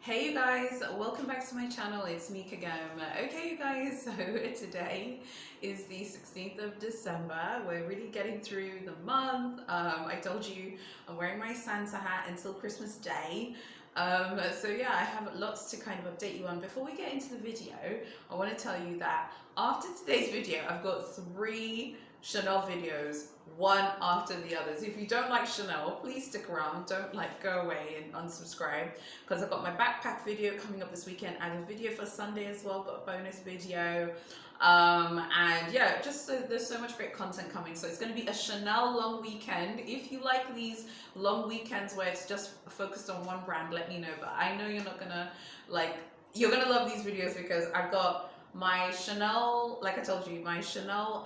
Hey you guys, welcome back to my channel. It's me Kagam. Okay you guys, so today is the 16th of December. We're really getting through the month. I told you I'm wearing my Santa hat until Christmas Day. So yeah, I have lots to kind of update you on. Before we get into the video, I want to tell you that after today's video, I've got 3 Chanel videos, one after the others. If you don't like Chanel, please stick around. Don't go away and unsubscribe, because I've got my backpack video coming up this weekend. I have a video for Sunday as well, got a bonus video. And yeah, just there's so much great content coming. So it's going to be a Chanel long weekend. If you like these long weekends where it's just focused on one brand, let me know. But I know you're not gonna you're gonna love these videos, because I've got my Chanel, like I told you, my Chanel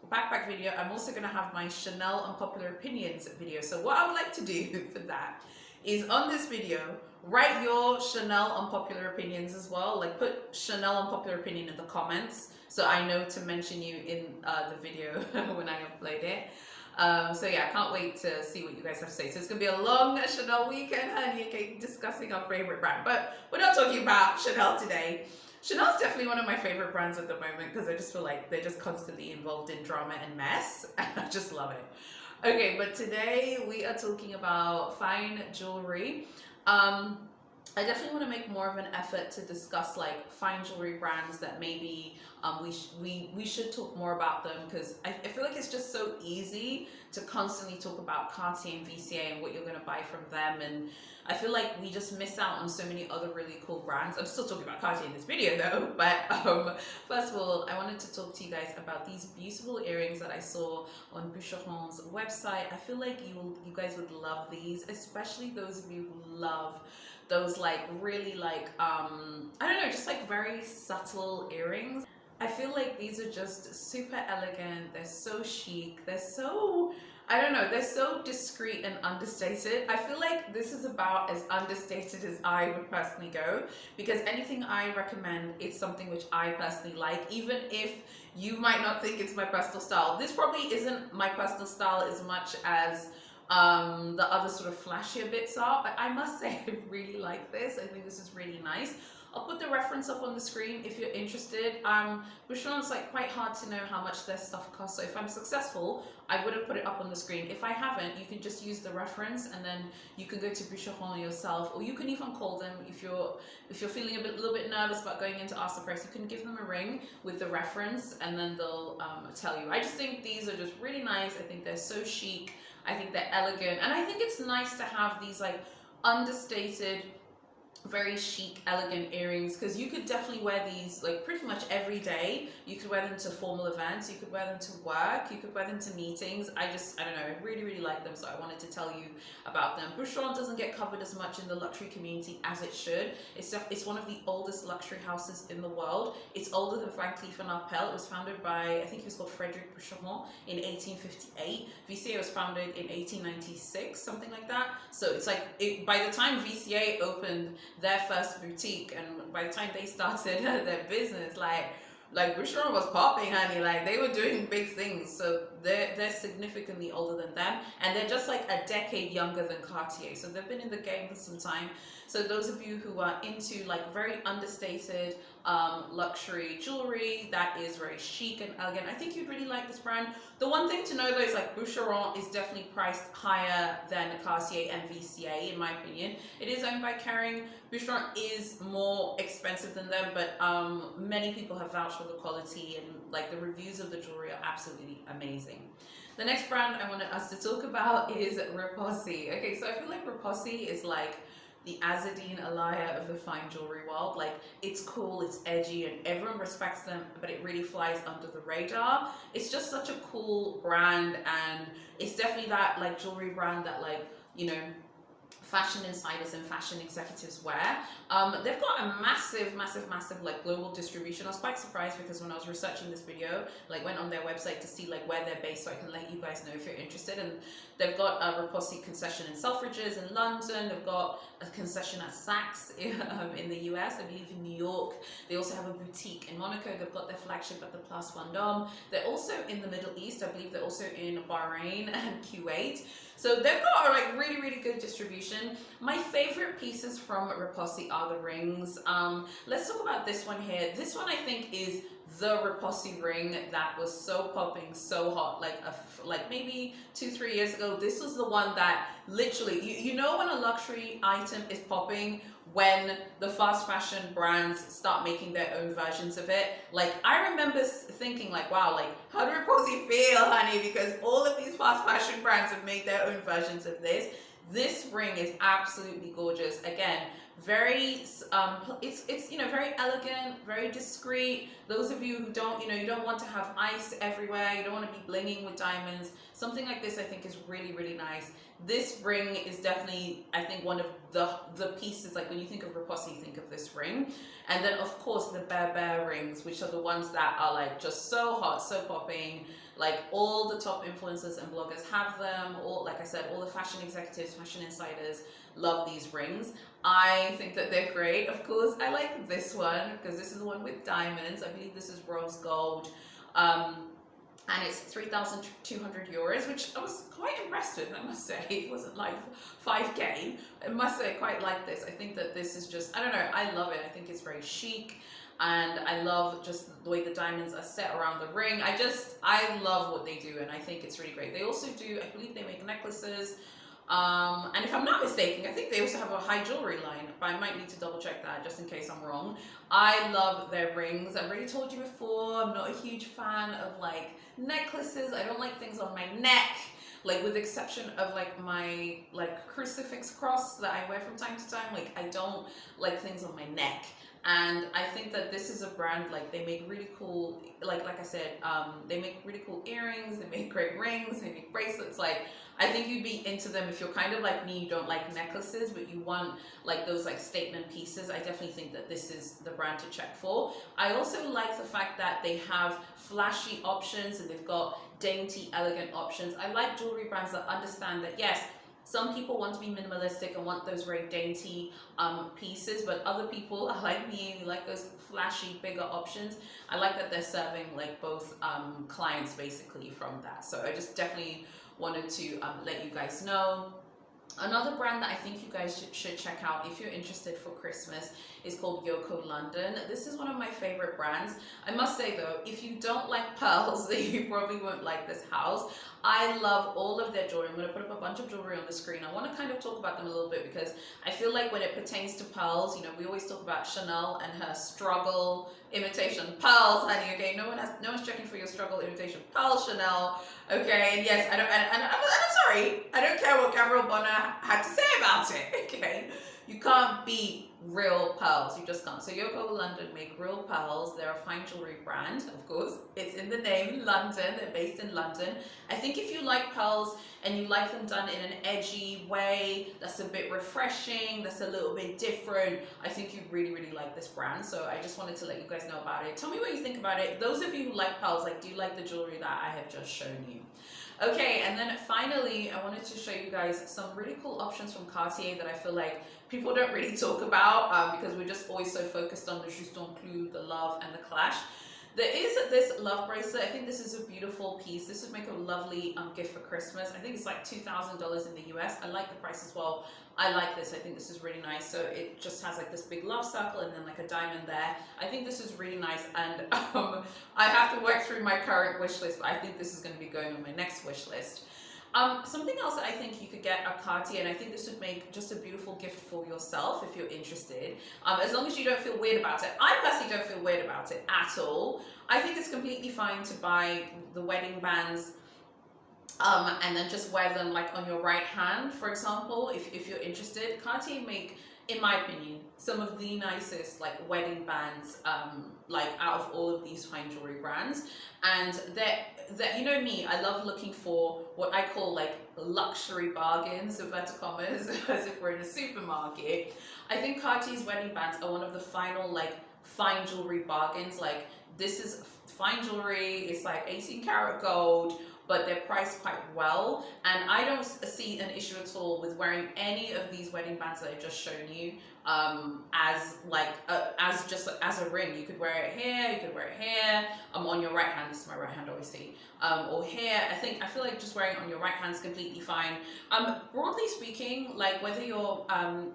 backpack video. I'm also going to have my Chanel unpopular opinions video. So what I would like to do for that is, on this video, write your Chanel unpopular opinions as well. Like, put Chanel unpopular opinion in the comments so I know to mention you in the video when I upload it. So yeah, I can't wait to see what you guys have to say. So it's gonna be a long Chanel weekend, honey, okay, discussing our favorite brand. But we're not talking about Chanel today. Chanel's definitely one of my favorite brands at the moment, because I just feel like they're just constantly involved in drama and mess, and I just love it. Okay, but today we are talking about fine jewelry. I definitely want to make more of an effort to discuss fine jewelry brands that maybe we should talk more about them, because I feel like it's just so easy to constantly talk about Cartier and VCA and what you're going to buy from them, and I feel like we just miss out on so many other really cool brands. I'm still talking about Cartier in this video though, but first of all, I wanted to talk to you guys about these beautiful earrings that I saw on Boucheron's website. I feel like you guys would love these, especially those of you who love those really I don't know, just very subtle earrings. I feel like these are just super elegant. They're so chic. They're so, I don't know, they're so discreet and understated. I feel like this is about as understated as I would personally go, because anything I recommend, it's something which I personally like, even if you might not think it's my personal style. This probably isn't my personal style as much as the other sort of flashier bits are, but I must say I really like this. I think this is really nice. I'll put the reference up on the screen if you're interested. Boucheron's quite hard to know how much their stuff costs, so if I'm successful, I would have put it up on the screen. If I haven't, you can just use the reference, and then you can go to Boucheron yourself, or you can even call them if you're feeling a little bit nervous about going in to ask the price. You can give them a ring with the reference, and then they'll tell you. I just think these are just really nice. I think they're so chic. I think they're elegant, and I think it's nice to have these understated, very chic, elegant earrings, because you could definitely wear these pretty much every day. You could wear them to formal events, you could wear them to work, you could wear them to meetings. I don't know, I really like them, so I wanted to tell you about them. Boucheron doesn't get covered as much in the luxury community as it should. It's one of the oldest luxury houses in the world. It's older than Van Cleef & Arpels. It was founded by, I think he was called Frederic Boucheron, in 1858. VCA was founded in 1896, something like that. So it's by the time VCA opened their first boutique, and by the time they started their business, Boucheron was popping, honey. They were doing big things. So they're significantly older than them, and they're just a decade younger than Cartier. So they've been in the game for some time. So those of you who are into very understated luxury jewelry that is very chic and elegant, I think you'd really like this brand. The one thing to know though is Boucheron is definitely priced higher than Cartier and VCA, in my opinion. It is owned by Kering. Boucheron is more expensive than them, but many people have vouched for the quality, and the reviews of the jewelry are absolutely amazing. The next brand I wanted us to talk about is Repossi. Okay, so I feel like Repossi is the Azzedine Alaya of the fine jewelry world. It's cool, it's edgy, and everyone respects them, but it really flies under the radar. It's just such a cool brand, and it's definitely that jewelry brand that fashion insiders and fashion executives wear. They've got a massive global distribution. I was quite surprised, because when I was researching this video, went on their website to see where they're based, so I can let you guys know if you're interested. And they've got a Repossi concession in Selfridges in London. They've got a concession at Saks in the US, I believe in New York. They also have a boutique in Monaco. They've got their flagship at the Place Vendôme. They're also in the Middle East. I believe they're also in Bahrain and Kuwait. So they've got a like really good distribution. My favorite pieces from Repossi are the rings. Let's talk about this one here. This one I think is the Repossi ring that was so popping, so hot, like maybe 2-3 years ago. This was the one that literally, you know when a luxury item is popping, when the fast fashion brands start making their own versions of it. Like I remember thinking like, wow, like how do Repossi feel, honey? Because all of these fast fashion brands have made their own versions of this. This ring is absolutely gorgeous. Again, very it's you know, very elegant, very discreet. Those of you who don't, you know, you don't want to have ice everywhere, you don't want to be blinging with diamonds, something like this I think is really nice. This ring is definitely, I think, one of the pieces, like when you think of Repossi, think of this ring. And then of course the Bear rings, which are the ones that are like just so hot, so popping. Like all the top influencers and bloggers have them. All, like I said, all the fashion executives, fashion insiders love these rings. I think that they're great. Of course, I like this one because this is the one with diamonds. I believe this is rose gold. And it's 3,200 euros, which I was quite impressed with, I must say. It wasn't like 5K. I must say I quite like this. I think that this is just, I don't know, I love it. I think it's very chic. And I love just the way the diamonds are set around the ring. I love what they do, and I think it's really great. They also do, I believe they make necklaces. And if I'm not mistaken, I think they also have a high jewelry line, but I might need to double check that just in case I'm wrong. I love their rings. I've already told you before, I'm not a huge fan of like necklaces. I don't like things on my neck, like with the exception of like my like crucifix cross that I wear from time to time. Like I don't like things on my neck. And I think that this is a brand, like they make really cool, like I said, they make really cool earrings, they make great rings, they make bracelets. Like I think you'd be into them if you're kind of like me, you don't like necklaces, but you want like those like statement pieces. I definitely think that this is the brand to check for. I also like the fact that they have flashy options and they've got dainty, elegant options. I like jewelry brands that understand that, yes, some people want to be minimalistic and want those very dainty pieces, but other people are like me, who like those flashy, bigger options. I like that they're serving like both clients basically from that. So I just definitely wanted to let you guys know. Another brand that I think you guys should check out if you're interested for Christmas is called Yoko London. This is one of my favorite brands. I must say though, if you don't like pearls, then you probably won't like this house. I love all of their jewelry. I'm going to put up a bunch of jewelry on the screen. I want to kind of talk about them a little bit because I feel like when it pertains to pearls, you know, we always talk about Chanel and her struggle imitation pearls, honey. Okay, no one's checking for your struggle imitation pearls, Chanel. Okay, and yes, I'm sorry. I don't care what Gabrielle Bonner had to say about it. Okay, you can't beat real pearls. You just can't. So Yoko London make real pearls. They're a fine jewelry brand, of course. It's in the name, London. They're based in London. I think if you like pearls and you like them done in an edgy way, that's a bit refreshing, that's a little bit different, I think you really like this brand. So I just wanted to let you guys know about it. Tell me what you think about it. Those of you who like pearls, like, do you like the jewelry that I have just shown you? Okay, and then finally, I wanted to show you guys some really cool options from Cartier that I feel like people don't really talk about because we're just always so focused on the Juste un Clou, the love, and the clash. There is this love bracelet. I think this is a beautiful piece. This would make a lovely gift for Christmas. I think it's like $2,000 in the US. I like the price as well. I like this. I think this is really nice. So it just has like this big love circle and then like a diamond there. I think this is really nice, and I have to work through my current wish list, but I think this is going to be going on my next wish list. Something else that I think you could get at Cartier, and I think this would make just a beautiful gift for yourself if you're interested, as long as you don't feel weird about it. I personally don't feel weird about it at all. I think it's completely fine to buy the wedding bands and then just wear them like on your right hand, for example, if you're interested. Cartier make, in my opinion, some of the nicest like wedding bands like out of all of these fine jewelry brands, and that, you know me, I love looking for what I call like luxury bargains, inverted commas, as if we're in a supermarket. I think Cartier's wedding bands are one of the final like fine jewelry bargains. Like this is fine jewelry, it's like 18 karat gold, but they're priced quite well, and I don't see an issue at all with wearing any of these wedding bands that I've just shown you as like as just as a ring. You could wear it here, you could wear it here, on your right hand. This is my right hand, obviously, or here. I feel like just wearing it on your right hand is completely fine. Broadly speaking, like whether you're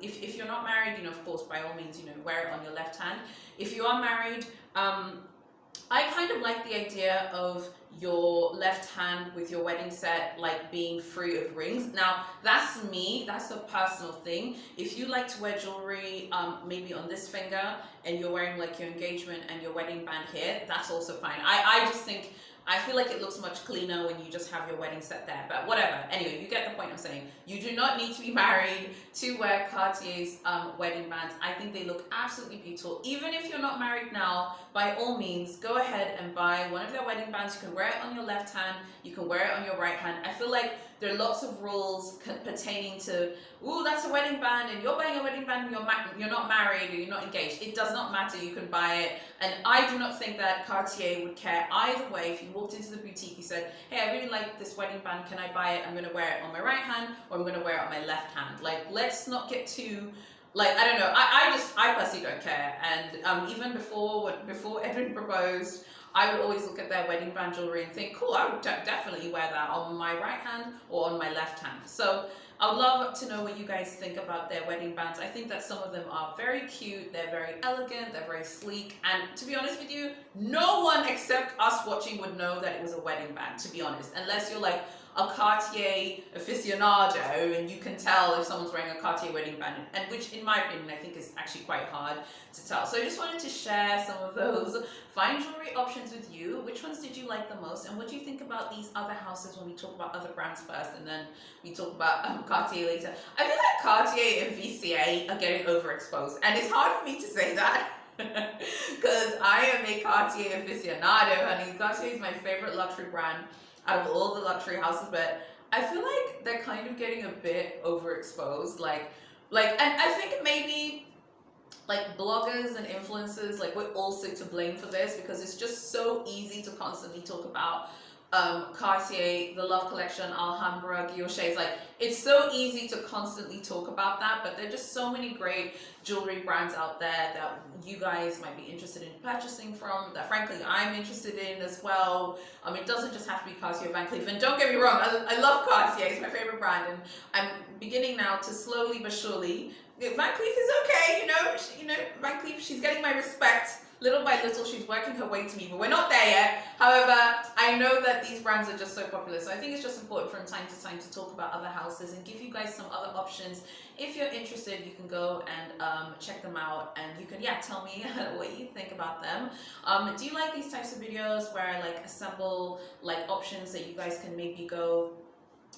if you're not married, you know, of course, by all means, you know, wear it on your left hand. If you are married, I kind of like the idea of your left hand with your wedding set like being free of rings. Now that's me, that's a personal thing. If you like to wear jewelry maybe on this finger and you're wearing like your engagement and your wedding band here, that's also fine. I just think, I feel like it looks much cleaner when you just have your wedding set there, but whatever. Anyway, you get the point I'm saying. You do not need to be married to wear Cartier's wedding bands. I think they look absolutely beautiful. Even if you're not married now, by all means, go ahead and buy one of their wedding bands. You can wear it on your left hand, you can wear it on your right hand. I feel like there are lots of rules pertaining to, ooh, that's a wedding band, and you're buying a wedding band and you're not married or you're not engaged. It does not matter, you can buy it. And I do not think that Cartier would care either way. If you walked into the boutique, you said, hey, I really like this wedding band, can I buy it? I'm gonna wear it on my right hand, or I'm gonna wear it on my left hand. Like, let's not get too, like, I don't know, I personally don't care. And even before Edwin proposed, I would always look at their wedding band jewelry and think, cool, I would definitely wear that on my right hand or on my left hand. So I would love to know what you guys think about their wedding bands. I think that some of them are very cute, they're very elegant, they're very sleek, and to be honest with you, no one except us watching would know that it was a wedding band, to be honest, unless you're like a Cartier aficionado and you can tell if someone's wearing a Cartier wedding band, and which in my opinion I think is actually quite hard to tell. So I just wanted to share some of those fine jewelry options with you. Which ones did you like the most, and what do you think about these other houses when we talk about other brands first and then we talk about Cartier later? I feel like Cartier and VCA are getting overexposed, and it's hard for me to say that because I am a Cartier aficionado, honey. Cartier is my favorite luxury brand out of all the luxury houses, but I feel like they're kind of getting a bit overexposed. Like, and I think maybe like bloggers and influencers, like we're also to blame for this, because it's just so easy to constantly talk about Cartier, the Love Collection, Alhambra, Guilloche. Like, it's so easy to constantly talk about that, but there are just so many great jewelry brands out there that you guys might be interested in purchasing from, that frankly I'm interested in as well. It doesn't just have to be Cartier Van Cleef, and don't get me wrong, I love Cartier, it's my favorite brand, and I'm beginning now to slowly but surely, Van Cleef is okay, you know, Van Cleef, she's getting my respect. Little by little, she's working her way to me, but we're not there yet. However, I know that these brands are just so popular, so I think it's just important from time to time to talk about other houses and give you guys some other options. If you're interested, you can go and check them out, and you can, yeah, tell me what you think about them. Do you like these types of videos where I like assemble like options that you guys can maybe go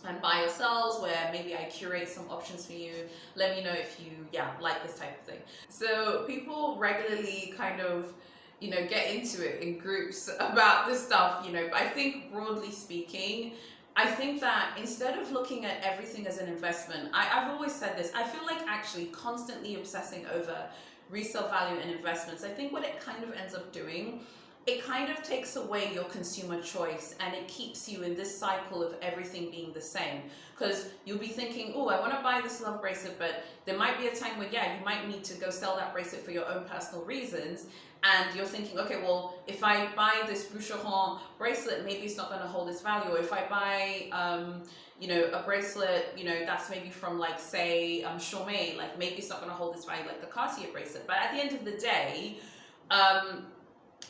and buy yourselves, where maybe I curate some options for you? Let me know if you, yeah, like this type of thing. So people regularly kind of, you know, get into it in groups about this stuff, you know, but I think broadly speaking, I think that instead of looking at everything as an investment, I've always said this, I feel like actually constantly obsessing over resale value and investments, I think what it kind of ends up doing, it kind of takes away your consumer choice, and it keeps you in this cycle of everything being the same. Because you'll be thinking, oh, I want to buy this love bracelet, but there might be a time where, yeah, you might need to go sell that bracelet for your own personal reasons. And you're thinking, okay, well, if I buy this Boucheron bracelet, maybe it's not going to hold its value. Or if I buy, you know, a bracelet, you know, that's maybe from like, say, Chaumet, like maybe it's not going to hold its value like the Cartier bracelet. But at the end of the day,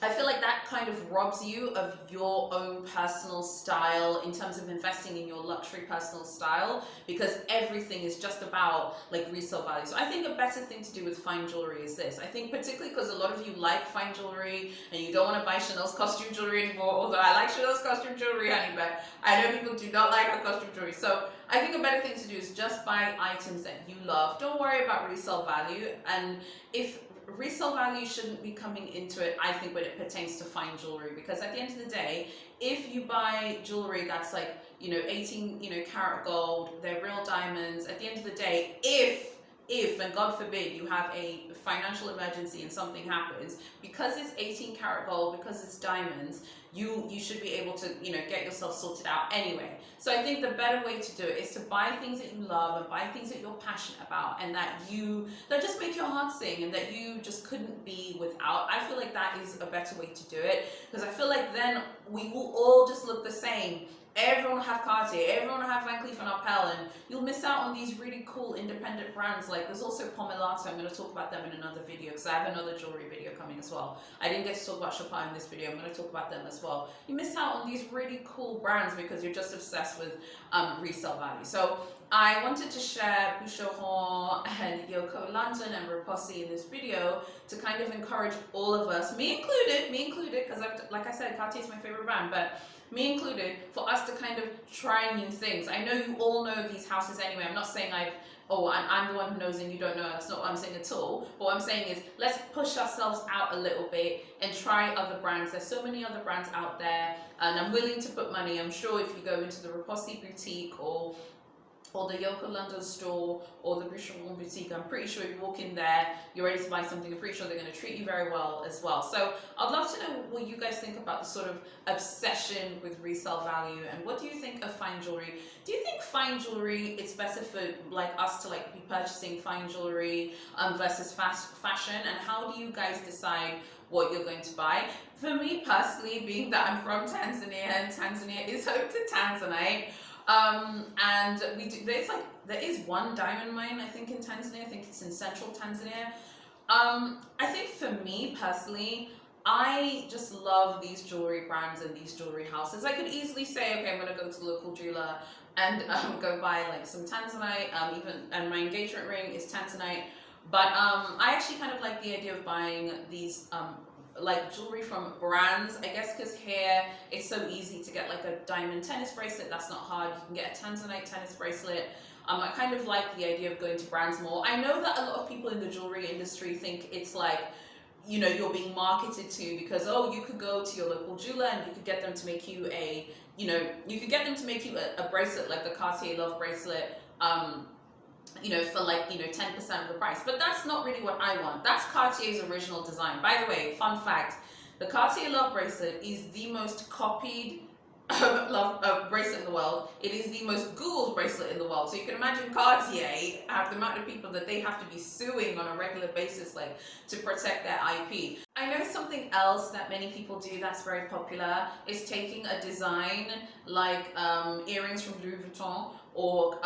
I feel like that kind of robs you of your own personal style in terms of investing in your luxury personal style, because everything is just about like resale value. So I think a better thing to do with fine jewelry is this. I think particularly because a lot of you like fine jewelry and you don't want to buy Chanel's costume jewelry anymore, although I like Chanel's costume jewelry, honey, but I know people do not like her costume jewelry. So I think a better thing to do is just buy items that you love. Don't worry about resale value. And if resale value shouldn't be coming into it, I think, when it pertains to fine jewelry, because at the end of the day, if you buy jewelry that's like, you know, 18, you know, karat gold, they're real diamonds, at the end of the day, if if, and God forbid, you have a financial emergency and something happens, because it's 18 karat gold, because it's diamonds, you should be able to, you know, get yourself sorted out anyway. So I think the better way to do it is to buy things that you love and buy things that you're passionate about and that just make your heart sing and that you just couldn't be without. I feel like that is a better way to do it, because I feel like then we will all just look the same. Everyone will have Cartier, everyone will have Van Cleef & Arpels, and you'll miss out on these really cool independent brands. Like there's also Pomellato. I'm going to talk about them in another video because I have another jewelry video coming as well. I didn't get to talk about Chopin in this video. I'm going to talk about them as well. You miss out on these really cool brands because you're just obsessed with resale value. So I wanted to share Boucheron and Yoko London and Repossi in this video to kind of encourage all of us, me included, because like I said, Cartier is my favorite brand, but me included, for us to kind of try new things. I know you all know these houses anyway. I'm not saying I'm the one who knows and you don't know. That's not what I'm saying at all. But what I'm saying is, let's push ourselves out a little bit and try other brands. There's so many other brands out there, and I'm willing to put money. I'm sure if you go into the Repossi boutique or the Yoko London store or the Boucheron boutique, I'm pretty sure you walk in there, you're ready to buy something, I'm pretty sure they're going to treat you very well as well. So I'd love to know what you guys think about the sort of obsession with resale value, and what do you think of fine jewelry? Do you think fine jewelry, it's better for like us to like be purchasing fine jewelry versus fashion, and how do you guys decide what you're going to buy? For me personally, being that I'm from Tanzania and Tanzania is home to Tanzanite, and there is one diamond mine, I think, in Tanzania. I think it's in central Tanzania. I think for me personally, I just love these jewelry brands and these jewelry houses. I could easily say, okay, I'm gonna go to the local jeweler and go buy like some Tanzanite, and my engagement ring is Tanzanite. But I actually kind of like the idea of buying these like jewelry from brands, I guess, because here it's so easy to get like a diamond tennis bracelet. That's not hard. You can get a Tanzanite tennis bracelet. I kind of like the idea of going to brands more. I know that a lot of people in the jewelry industry think it's like, you know, you're being marketed to, because you could go to your local jeweler and you could get them to make you a bracelet like the Cartier Love bracelet, for like, 10% of the price. But that's not really what I want. That's Cartier's original design. By the way, fun fact, the Cartier Love bracelet is the most copied bracelet in the world. It is the most Googled bracelet in the world. So you can imagine Cartier, the amount of people that they have to be suing on a regular basis, like, to protect their IP. I know something else that many people do that's very popular is taking a design like earrings from Louis Vuitton, or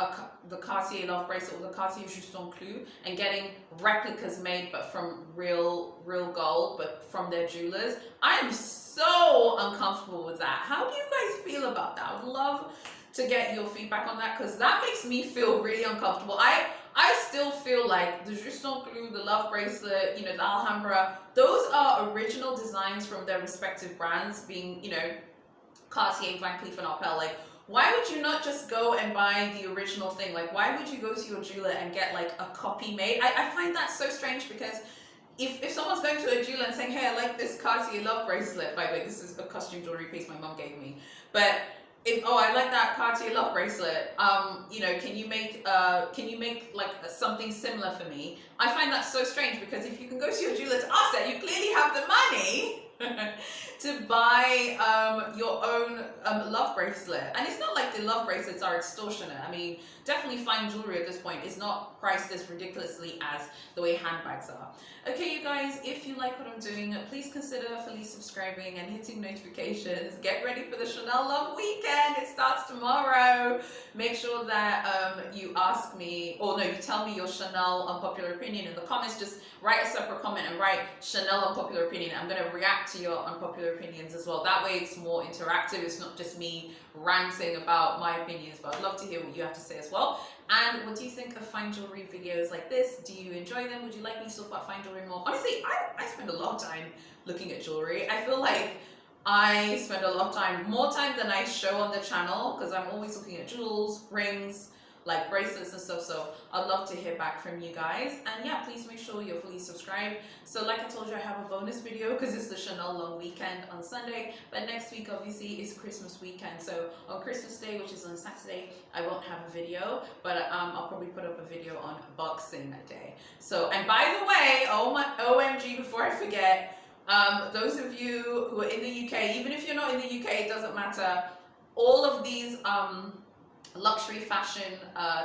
the Cartier Love bracelet, or the Cartier Juste en Clou, and getting replicas made but from real gold, but from their jewelers. I am so uncomfortable with that. How do you guys feel about that? I would love to get your feedback on that, because that makes me feel really uncomfortable. I still feel like the Juste en Clou, the Love bracelet, the Alhambra, those are original designs from their respective brands, being, Cartier, Van Cleef & Arpels. Like, why would you not just go and buy the original thing? Like, why would you go to your jeweler and get like a copy made? I find that so strange, because if someone's going to a jeweler and saying, hey, I like this Cartier Love bracelet, by the way, this is a costume jewelry piece my mom gave me, but I like that Cartier Love bracelet, can you make like something similar for me? I find that so strange, because if you can go to your jeweler to ask that, you clearly have the money to buy your own love bracelet. And it's not like the love bracelets are extortionate. I mean, definitely fine jewelry at this point is not priced as ridiculously as the way handbags are. Okay, you guys, if you like what I'm doing, please consider fully subscribing and hitting notifications. Get ready for the Chanel Love Weekend. It starts tomorrow. Make sure that you tell me your Chanel unpopular opinion in the comments. Just write a separate comment and write Chanel unpopular opinion. I'm going to react to your unpopular opinions as well. That way it's more interactive. It's not just me ranting about my opinions, but I'd love to hear what you have to say as well. And what do you think of fine jewelry videos like this? Do you enjoy them? Would you like me to talk about fine jewelry more? Honestly, I spend a lot of time looking at jewelry. I feel like I spend a lot of time, more time than I show on the channel, because I'm always looking at jewels, rings, like bracelets and stuff. So I'd love to hear back from you guys. And yeah, please make sure you're fully subscribed. So like I told you, I have a bonus video because it's the Chanel long weekend on Sunday, but next week obviously is Christmas weekend. So on Christmas Day, which is on Saturday, I won't have a video, but I'll probably put up a video on Boxing Day. So, and by the way, oh my OMG, before I forget, those of you who are in the UK, even if you're not in the UK, it doesn't matter. All of these luxury fashion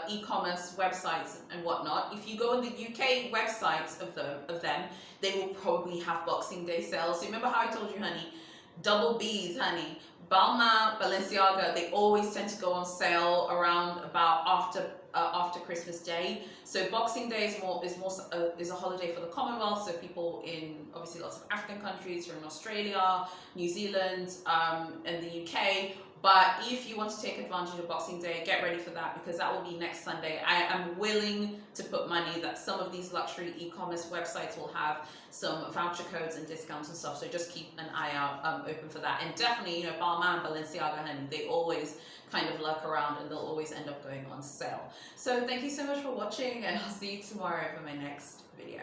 e-commerce websites and whatnot, if you go on the UK websites of them, they will probably have Boxing Day sales. So remember how I told you, honey, double B's, honey, Balmain, Balenciaga, they always tend to go on sale around about after Christmas Day. So Boxing Day is a holiday for the Commonwealth. So people in obviously lots of African countries, you're in Australia, New Zealand, and the UK. But if you want to take advantage of Boxing Day, get ready for that, because that will be next Sunday. I am willing to put money that some of these luxury e-commerce websites will have some voucher codes and discounts and stuff. So just keep an eye out open for that. And definitely, you know, Balmain, Balenciaga, honey, they always kind of lurk around and they'll always end up going on sale. So thank you so much for watching, and I'll see you tomorrow for my next video.